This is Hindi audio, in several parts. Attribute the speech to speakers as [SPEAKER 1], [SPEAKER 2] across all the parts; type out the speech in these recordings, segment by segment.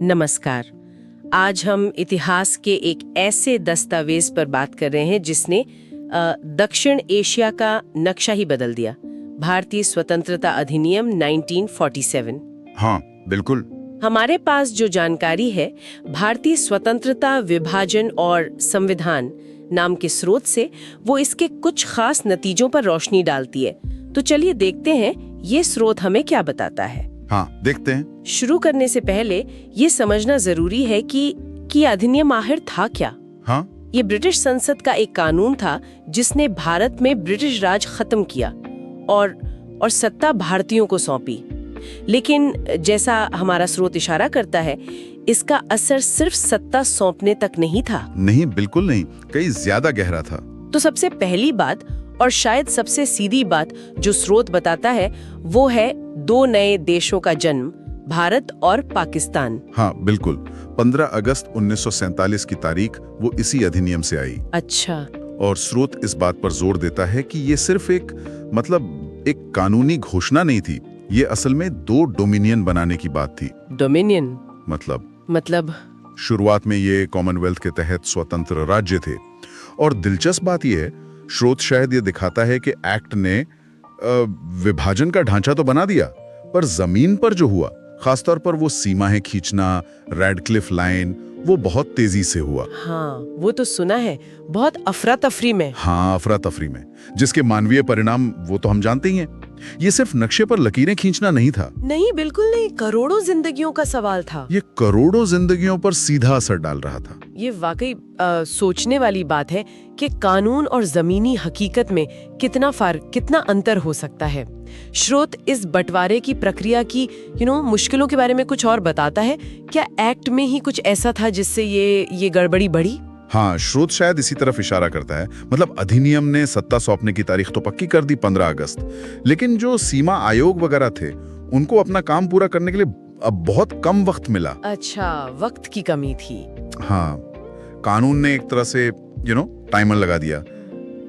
[SPEAKER 1] नमस्कार। आज हम इतिहास के एक ऐसे दस्तावेज पर बात कर रहे हैं जिसने दक्षिण एशिया का नक्शा ही बदल दिया। भारतीय स्वतंत्रता अधिनियम 1947।
[SPEAKER 2] हाँ, बिल्कुल।
[SPEAKER 1] हमारे पास जो जानकारी है भारतीय स्वतंत्रता विभाजन और संविधान नाम के स्रोत से, वो इसके कुछ खास नतीजों पर रोशनी डालती है। तो चलिए देखते हैं ये स्रोत हमें क्या बताता है।
[SPEAKER 2] हाँ, देखते हैं।
[SPEAKER 1] शुरू करने से पहले ये समझना जरूरी है कि अधिनियम आखिर था क्या।
[SPEAKER 2] हाँ,
[SPEAKER 1] ये ब्रिटिश संसद का एक कानून था जिसने भारत में ब्रिटिश राज खत्म किया और सत्ता भारतीयों को सौंपी। लेकिन जैसा हमारा स्रोत इशारा करता है, इसका असर सिर्फ सत्ता सौंपने तक नहीं था।
[SPEAKER 2] नहीं, बिल्कुल नहीं, कहीं ज्यादा गहरा था।
[SPEAKER 1] तो सबसे पहली बात और शायद सबसे सीधी बात जो स्रोत बताता है, वो है दो नए देशों का जन्म, भारत और पाकिस्तान।
[SPEAKER 2] हाँ, बिल्कुल। 15 अगस्त 1947 की तारीख वो इसी अधिनियम से आई।
[SPEAKER 1] अच्छा।
[SPEAKER 2] और स्रोत इस बात पर जोर देता है कि ये सिर्फ एक कानूनी घोषणा नहीं थी, ये असल में दो डोमिनियन बनाने की बात थी।
[SPEAKER 1] डोमिनियन
[SPEAKER 2] मतलब शुरुआत में ये कॉमनवेल्थ के तहत स्वतंत्र राज्य थे। और दिलचस्प बात ये है, स्रोत शायद ये दिखाता है कि एक्ट ने विभाजन का ढांचा तो बना दिया, पर जमीन पर जो हुआ, खासतौर पर वो सीमाएं खींचना, रेडक्लिफ लाइन, वो बहुत तेजी से हुआ।
[SPEAKER 1] हाँ, वो तो सुना है, बहुत अफरा तफरी में।
[SPEAKER 2] हाँ, अफरा तफरी में, जिसके मानवीय परिणाम वो तो हम जानते ही हैं। ये सिर्फ नक्शे पर लकीरें खींचना नहीं था।
[SPEAKER 1] नहीं, बिल्कुल नहीं, करोड़ों जिंदगियों का सवाल था।
[SPEAKER 2] ये करोड़ों जिंदगियों पर सीधा असर डाल रहा था।
[SPEAKER 1] ये वाकई सोचने वाली बात है कि कानून और जमीनी हकीकत में कितना अंतर हो सकता है। स्रोत इस बंटवारे की प्रक्रिया की मुश्किलों के बारे में कुछ और बताता है। क्या एक्ट में ही कुछ ऐसा था जिससे ये गड़बड़ी बढ़ी?
[SPEAKER 2] हाँ, स्रोत शायद इसी तरफ इशारा करता है। मतलब अधिनियम ने सत्ता सौंपने की तारीख तो पक्की कर दी 15 अगस्त, लेकिन जो सीमा आयोग वगैरह थे, उनको अपना काम पूरा करने के लिए अब बहुत कम वक्त मिला।
[SPEAKER 1] अच्छा, वक्त की कमी थी।
[SPEAKER 2] हाँ, कानून ने एक तरह से टाइमर लगा दिया,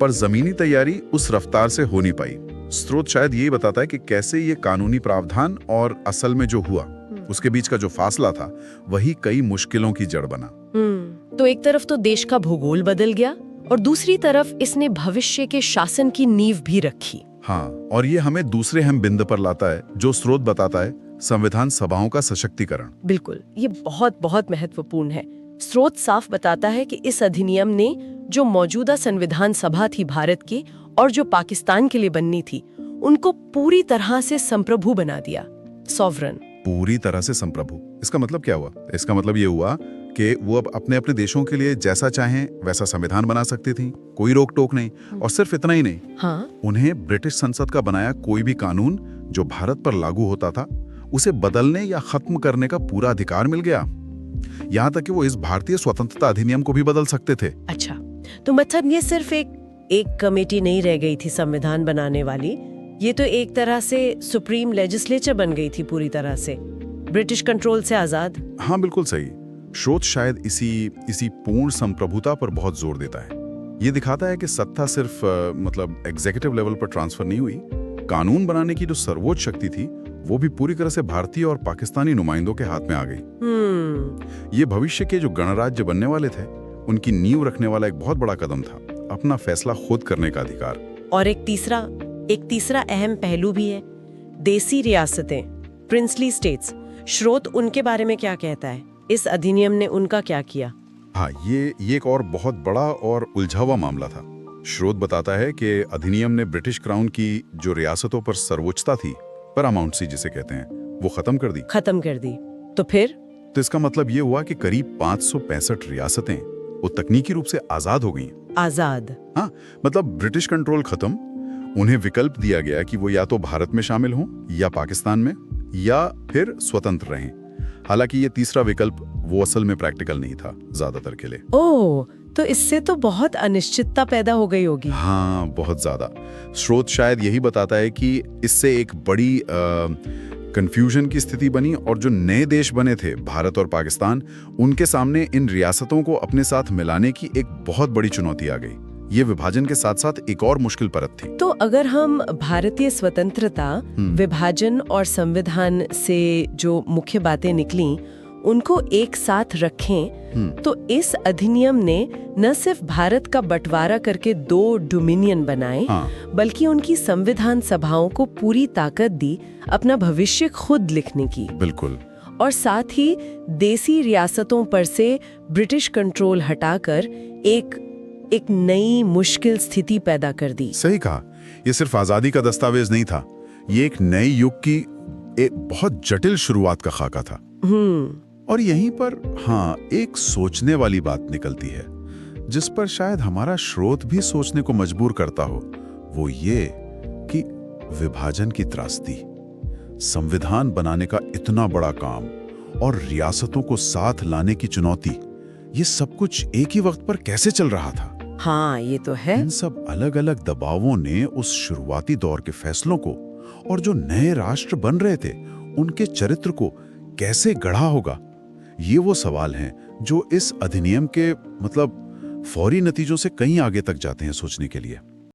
[SPEAKER 2] पर जमीनी तैयारी उस रफ्तार से हो नहीं पाई। स्रोत शायद यही बताता है कि कैसे ये कानूनी प्रावधान और असल में जो हुआ, उसके बीच का जो फासला था, वही कई मुश्किलों की जड़ बना।
[SPEAKER 1] तो एक तरफ तो देश का भूगोल बदल गया और दूसरी तरफ इसने भविष्य के शासन की नींव भी रखी।
[SPEAKER 2] हाँ, और ये हमें दूसरे अहम बिंदु पर लाता है जो स्रोत बताता है, संविधान सभाओं का सशक्तिकरण।
[SPEAKER 1] बिल्कुल, ये बहुत बहुत महत्वपूर्ण है। स्रोत साफ बताता है कि इस अधिनियम ने जो मौजूदा संविधान सभा थी भारत की और जो पाकिस्तान के लिए बननी थी, उनको पूरी तरह से संप्रभु बना दिया। सॉवरन। पूरी
[SPEAKER 2] तरह से संप्रभु। इसका मतलब क्या हुआ? इसका मतलब ये हुआ कि वो अब अपने अपने देशों के लिए जैसा चाहें वैसा संविधान बना सकती थी, कोई रोक टोक नहीं। और सिर्फ इतना ही नहीं,
[SPEAKER 1] हाँ?
[SPEAKER 2] उन्हें ब्रिटिश संसद का बनाया कोई भी कानून जो भारत पर लागू होता था, उसे बदलने या खत्म करने का पूरा अधिकार मिल गया। यहाँ तक कि वो इस भारतीय स्वतंत्रता अधिनियम को भी बदल सकते थे।
[SPEAKER 1] अच्छा, तो मतलब ये सिर्फ एक कमेटी नहीं रह गई थी संविधान बनाने वाली, ये तो एक तरह से सुप्रीम लेजिस्लेचर बन गई थी, पूरी तरह से ब्रिटिश कंट्रोल से आजाद।
[SPEAKER 2] हाँ, बिल्कुल सही। स्रोत शायद इसी पूर्ण संप्रभुता पर बहुत जोर देता है। ये दिखाता है कि सत्ता सिर्फ एग्जीक्यूटिव लेवल पर ट्रांसफर नहीं हुई, कानून बनाने की जो सर्वोच्च शक्ति थी, वो भी पूरी तरह से भारतीय और पाकिस्तानी नुमाइंदों के हाथ में आ गई। ये भविष्य के जो गणराज्य बनने वाले थे, उनकी नींव रखने वाला एक बहुत बड़ा कदम था, अपना फैसला खुद करने का अधिकार।
[SPEAKER 1] और एक तीसरा अहम पहलू भी है, देसी रियासतें, प्रिंसली स्टेट्स। स्रोत उनके बारे में क्या कहता है? इस अधिनियम ने उनका क्या किया?
[SPEAKER 2] हाँ, ये एक और बहुत बड़ा और उलझा हुआ मामला था। स्रोत बताता है कि अधिनियम ने ब्रिटिश क्राउन की जो रियासतों पर सर्वोच्चता थी, पैरामाउंटेंसी जिसे कहते हैं, वो खत्म कर दी। तो फिर? तो इसका मतलब ये हुआ कि करीब 565 रियासतें वो तकनीकी रूप से आजाद हो गई।
[SPEAKER 1] आजाद?
[SPEAKER 2] हाँ, मतलब ब्रिटिश कंट्रोल खत्म। उन्हें विकल्प दिया गया कि वो या तो भारत में शामिल हों या पाकिस्तान में, या फिर स्वतंत्र रहें। हालांकि ये तीसरा विकल्प वो असल में प्रैक्टिकल नहीं था ज्यादातर के लिए।
[SPEAKER 1] ओह, तो इससे तो बहुत अनिश्चितता पैदा हो गई होगी।
[SPEAKER 2] हाँ, बहुत ज्यादा। स्रोत शायद यही बताता है कि इससे एक बड़ी कंफ्यूजन की स्थिति बनी, और जो नए देश बने थे भारत और पाकिस्तान, उनके सामने इन रियासतों को अपने साथ मिलाने की एक बहुत बड़ी चुनौती आ गई। ये विभाजन के साथ साथ एक और मुश्किल परत थी।
[SPEAKER 1] तो अगर हम भारतीय स्वतंत्रता, विभाजन और संविधान से जो मुख्य बातें निकली, उनको एक साथ रखें तो इस अधिनियम ने न सिर्फ भारत का बंटवारा करके 2 डोमिनियन बनाए, बल्कि उनकी संविधान सभाओं को पूरी ताकत दी अपना भविष्य खुद लिखने की।
[SPEAKER 2] बिल्कुल।
[SPEAKER 1] और साथ ही देसी रियासतों पर से ब्रिटिश कंट्रोल हटाकर एक नई मुश्किल स्थिति पैदा कर दी।
[SPEAKER 2] सही कहा, ये सिर्फ आजादी का दस्तावेज नहीं था, ये एक नए युग की एक बहुत जटिल शुरुआत का खाका था। और यहीं पर एक सोचने वाली बात निकलती है, जिस पर शायद हमारा स्रोत भी सोचने को मजबूर करता हो, वो ये कि विभाजन की त्रासदी, संविधान बनाने का इतना बड़ा काम और रियासतों को साथ लाने की चुनौती, ये सब कुछ एक ही वक्त पर कैसे चल रहा था?
[SPEAKER 1] हाँ, ये तो है।
[SPEAKER 2] इन सब अलग-अलग दबावों ने उस शुरुआती दौर के फैसलों को और जो नए राष्ट्र बन रहे थे, उनके चरित्र को कैसे गढ़ा होगा? ये वो सवाल हैं जो इस अधिनियम के फौरी नतीजों से कहीं आगे तक जाते हैं सोचने के लिए।